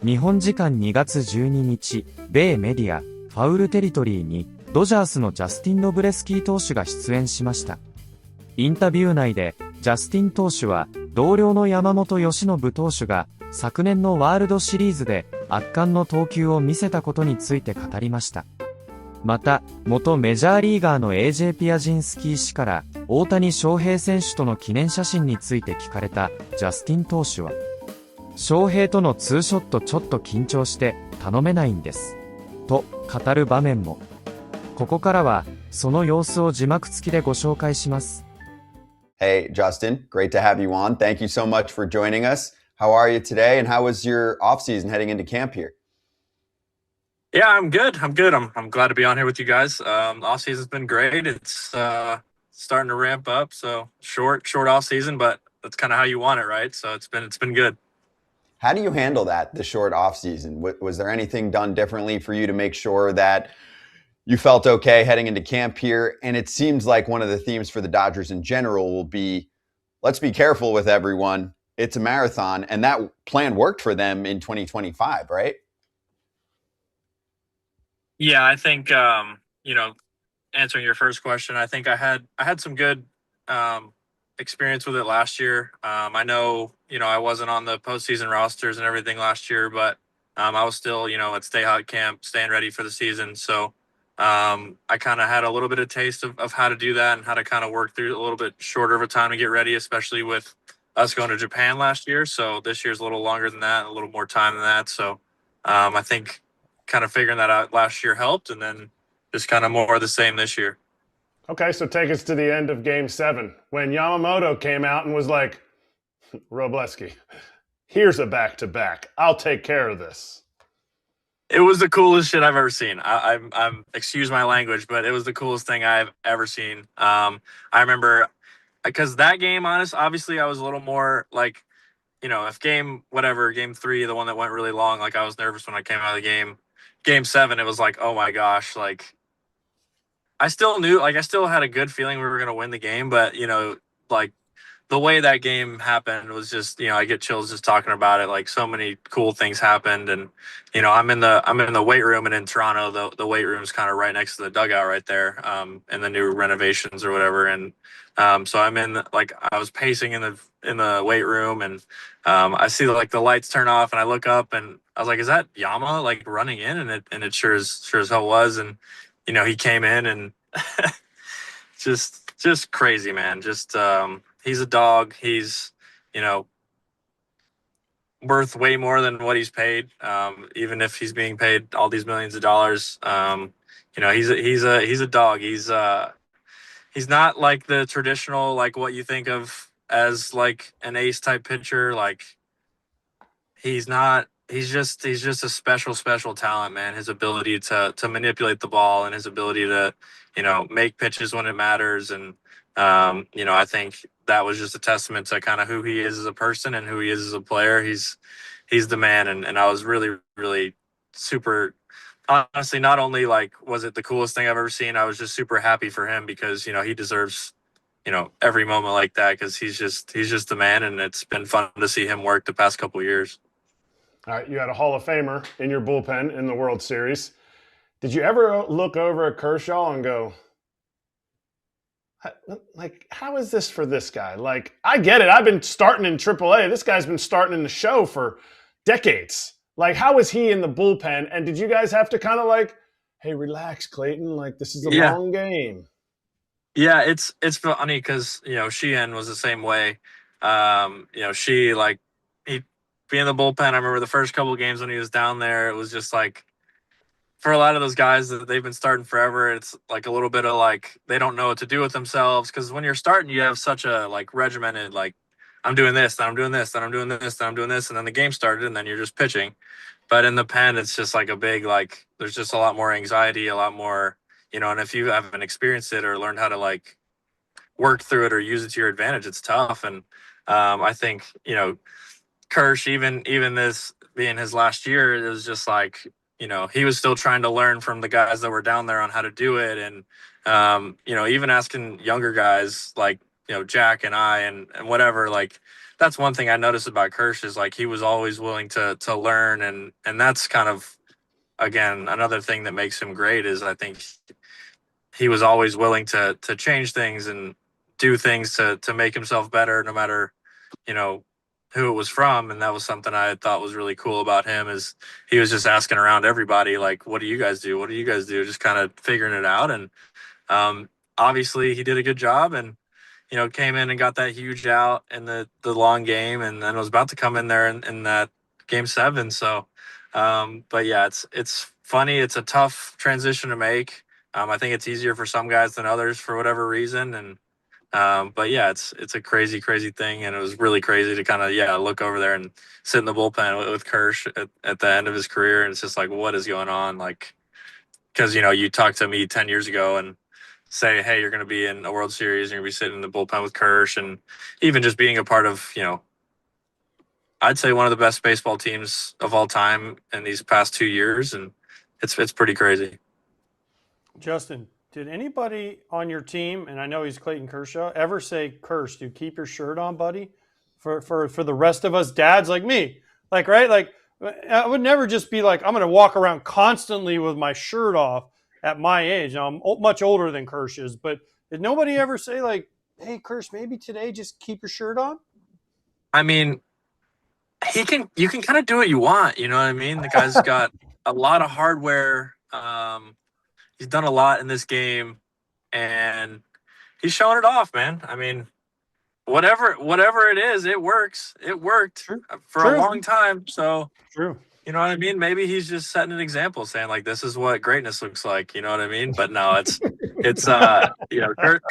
日本時間2月12日、米メディア、ファウルテリトリーに、ドジャースのジャスティン・ロブレスキー投手が出演しました。インタビュー内で、ジャスティン投手は、同僚の山本由伸投手が、昨年のワールドシリーズで、圧巻の投球を見せたことについて語りました。また、元メジャーリーガーの AJ ピアジンスキー氏から、大谷翔平選手との記念写真について聞かれたジャスティン投手は、翔平とのツーショットちょっと緊張して頼めないんです。と語る場面も。ここからは、その様子を字幕付きでご紹介します。Hey, Justin, great to have you on. Thank you so much for joining us. How are you today, and how was your off-season heading into camp here? Yeah, I'm good. I'm glad to be on here with you guys. Off season's been great. It's starting to ramp up. So short off season, but that's kind of how you want it, right? So it's been good. How do you handle that, the short off season? Was there anything done differently for you to make sure that you felt okay heading into camp here? And it seems like one of the themes for the Dodgers in general will be, let's be careful with everyone. It's a marathon, and that plan worked for them in 2025, right? Yeah, I think answering your first question, I think I had some good experience with it last year. I know, I wasn't on the postseason rosters and everything last year, but I was still, at Stay Hot Camp, staying ready for the season. So I kind of had a little bit of taste of how to do that and how to kind of work through a little bit shorter of a time to get ready, especially with us going to Japan last year. So this year's a little longer than that, a little more time than that. So I think kind of figuring that out last year helped, and then just kind of more of the same this year. Okay, so take us to the end of Game 7 when Yamamoto came out and was like, Robleski, here's a back-to-back. I'll take care of this. It was the coolest shit I've ever seen. I'm excuse my language, but it was the coolest thing I've ever seen. I remember because that game, obviously I was a little more like, if game 3, the one that went really long, like I was nervous when I came out of the game. Game 7, it was like, oh my gosh, like I still had a good feeling we were going to win the game, but like the way that game happened was just, I get chills just talking about it. Like so many cool things happened. And, I'm in the weight room, and in Toronto, the weight room's kind of right next to the dugout right there, in the new renovations or whatever. And, so I was pacing in the weight room, and, I see the lights turn off, and I look up, and I was like, is that Yama like running in? And it sure as hell was. And, he came in, and just crazy, man. Just, he's a dog. He's, worth way more than what he's paid. Even if he's being paid all these millions of dollars, he's a dog. He's not like the traditional, like what you think of as like an ace type pitcher. Like he's not. He's just a special talent, man. His ability to manipulate the ball, and his ability to, make pitches when it matters. And, I think that was just a testament to kind of who he is as a person and who he is as a player. He's the man. And I was really, really super, honestly, not only like, was it the coolest thing I've ever seen, I was just super happy for him because, he deserves, every moment like that, because he's just the man. And it's been fun to see him work the past couple of years. All right, you had a Hall of Famer in your bullpen in the World Series. Did you ever look over at Kershaw and go, like, how is this for this guy? Like, I get it. I've been starting in AAA. This guy's been starting in the show for decades. Like, how is he in the bullpen? And did you guys have to kind of like, hey, relax, Clayton. Like, this is a long game. Yeah, it's funny because, Sheehan was the same way. She like, he be in the bullpen. I remember the first couple of games when he was down there, it was just like, for a lot of those guys that they've been starting forever, it's like a little bit of like, they don't know what to do with themselves. Because when you're starting, you have such a like regimented, like, I'm doing this, then I'm doing this, then I'm doing this, then I'm doing this. And then the game started, and then you're just pitching. But in the pen, it's just like a big, like, there's just a lot more anxiety, a lot more, and if you haven't experienced it or learned how to like work through it or use it to your advantage, it's tough. And I think, Kirsch, even this being his last year, it was just like, he was still trying to learn from the guys that were down there on how to do it. And, even asking younger guys like, Jack and I and whatever, like, that's one thing I noticed about Kirsch is like he was always willing to learn, and that's kind of, again, another thing that makes him great is I think he was always willing to change things and do things to make himself better, no matter, you know, who it was from. And that was something I thought was really cool about him is he was just asking around everybody, like, what do you guys do? What do you guys do? Just kind of figuring it out. And obviously he did a good job and, you know, came in and got that huge out in the long game, and then was about to come in there in that game 7. So, but yeah, it's funny. It's a tough transition to make. I think it's easier for some guys than others for whatever reason. And, but yeah, it's a crazy, crazy thing. And it was really crazy to kind of, look over there and sit in the bullpen with Kirsch at the end of his career. And it's just like, what is going on? Like, cause you talked to me 10 years ago and say, hey, you're going to be in a World Series, and you're going to be sitting in the bullpen with Kirsch, and even just being a part of, I'd say one of the best baseball teams of all time in these past 2 years. And it's pretty crazy. Justin, did anybody on your team, and I know he's Clayton Kershaw, ever say, Kirsch, dude, keep your shirt on, buddy? For the rest of us dads like me. Like, right? Like, I would never just be like, I'm going to walk around constantly with my shirt off at my age. Now, I'm much older than Kirsch is, but did nobody ever say, like, hey, Kirsch, maybe today just keep your shirt on? I mean, you can kind of do what you want. You know what I mean? The guy's got a lot of hardware. He's done a lot in this game, and he's showing it off, man. I mean, whatever it is, it works. It worked for a long time. So, True. You know what I mean? Maybe he's just setting an example, saying like, "This is what greatness looks like." You know what I mean? But no, it's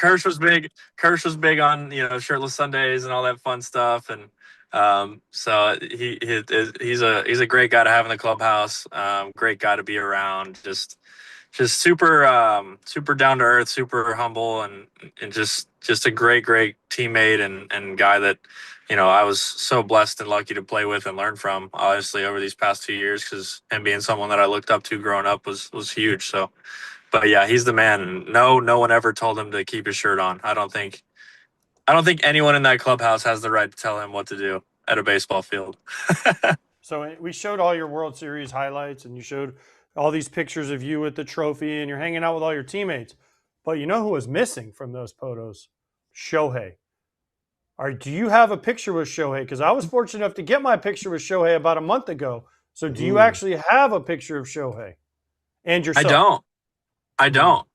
Kirsch was big. Kirsch was big on shirtless Sundays and all that fun stuff, and so he's a great guy to have in the clubhouse. Great guy to be around. Just super down to earth, super humble, and just a great teammate and guy that I was so blessed and lucky to play with and learn from, obviously, over these past 2 years, because him being someone that I looked up to growing up was huge. So, but yeah, he's the man. And no one ever told him to keep his shirt on. I don't think anyone in that clubhouse has the right to tell him what to do at a baseball field. So we showed all your World Series highlights, and you showed all these pictures of you with the trophy, and you're hanging out with all your teammates. But you know who was missing from those photos? Shohei. Do you have a picture with Shohei? Because I was fortunate enough to get my picture with Shohei about a month ago. So do you actually have a picture of Shohei and yourself? I don't.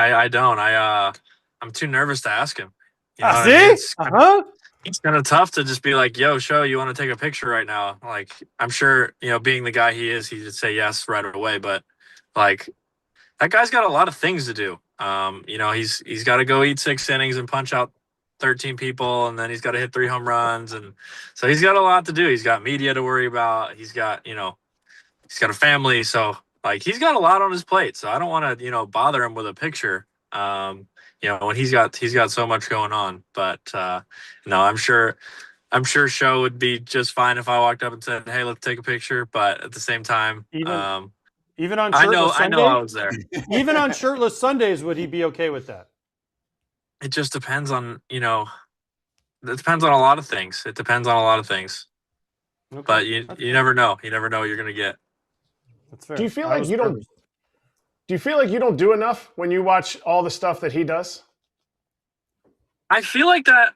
I'm too nervous to ask him. See? I mean? It's kind of tough to just be like, yo, Show, you want to take a picture right now? Like, I'm sure, being the guy he is, he'd say yes right away. But like, that guy's got a lot of things to do. He's got to go eat 6 innings and punch out 13 people, and then he's got to hit 3 home runs, and so he's got a lot to do. He's got media to worry about. He's got he's got a family, so like he's got a lot on his plate. So I don't want to bother him with a picture. When he's got so much going on. But no, I'm sure Show would be just fine if I walked up and said, "Hey, let's take a picture." But at the same time, even on shirtless Sundays, I know I was there. Even on shirtless Sundays, would he be okay with that? It just depends on, it depends on a lot of things. Okay. But you never know. You never know what you're going to get. That's fair. Do you feel like you don't do enough when you watch all the stuff that he does? I feel like that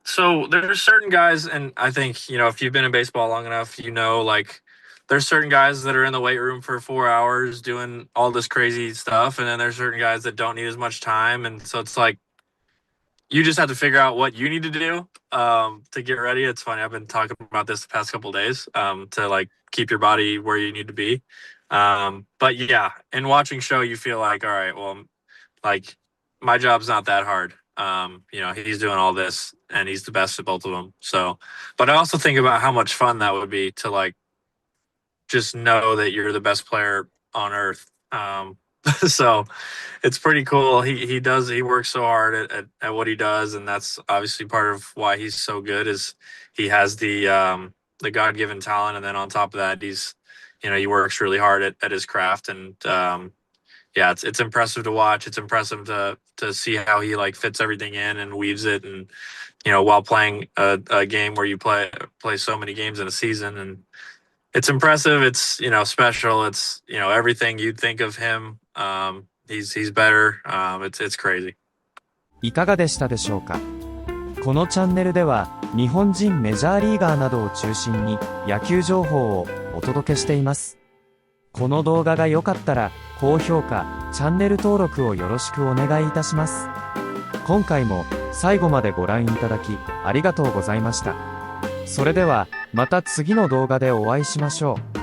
so there's certain guys, and I think, if you've been in baseball long enough, like there's certain guys that are in the weight room for 4 hours doing all this crazy stuff. And then there's certain guys that don't need as much time. And so it's like, you just have to figure out what you need to do to get ready. It's funny. I've been talking about this the past couple of days to like keep your body where you need to be. But yeah, in watching Show, you feel like, all right, well, like my job's not that hard. He's doing all this and he's the best at both of them. So, but I also think about how much fun that would be to like, just know that you're the best player on earth. So it's pretty cool. He works so hard at what he does. And that's obviously part of why he's so good is he has the God-given talent. And then on top of that, he works really hard at his craft. And, yeah, it's impressive to watch. It's impressive to see how he like fits everything in and weaves it, and while playing a game where you play so many games in a season, and it's impressive. It's special. It's everything you'd think of him. He's better. It's crazy. いかがでしたでしょうか。このチャンネルでは日本人メジャーリーガーなどを中心に野球情報をお届けしています。この動画が良かったら高評価、チャンネル登録をよろしくお願いいたします。今回も最後までご覧いただきありがとうございました。それではまた次の動画でお会いしましょう。